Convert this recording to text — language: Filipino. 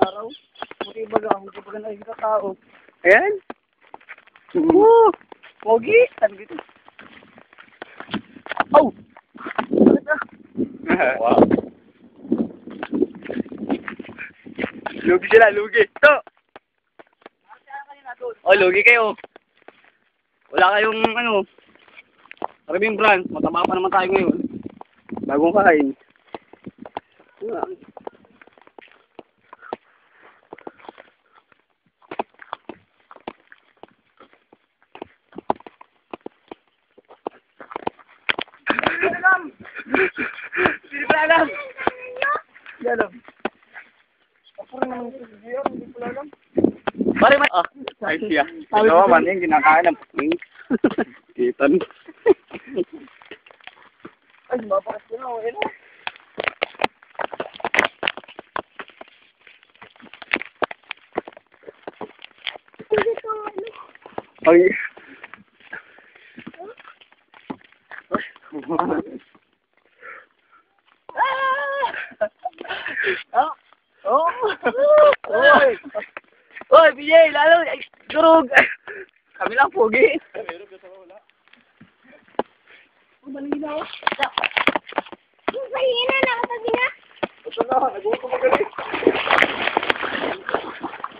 araw. Buti baga, hindi baga nakikita tao. Ayan. Woo! Pogi! Saan dito? Oh! Wow. Lugi sila, lugi. Ito! Oh, lugi kayo. Wala kayong ano. Maraming brand. Mataba pa naman tayo ngayon. Bagong kain. Wala. Hindi pa alam. Hindi alam. Kapuro naman ito si Gio, hindi pala alam. Pare man. Ah, ay siya. Ito man yung kinakain ng puting. Kitan. Ay, mapakas ko na. Okay na. Ay. Ah! Oh! Oy! Oy, PJ, lalo, durog. Kami lang pogi. Ang balina ako. Yung kanina, nakatabi na. Ito na, nag-uwi ko magaling.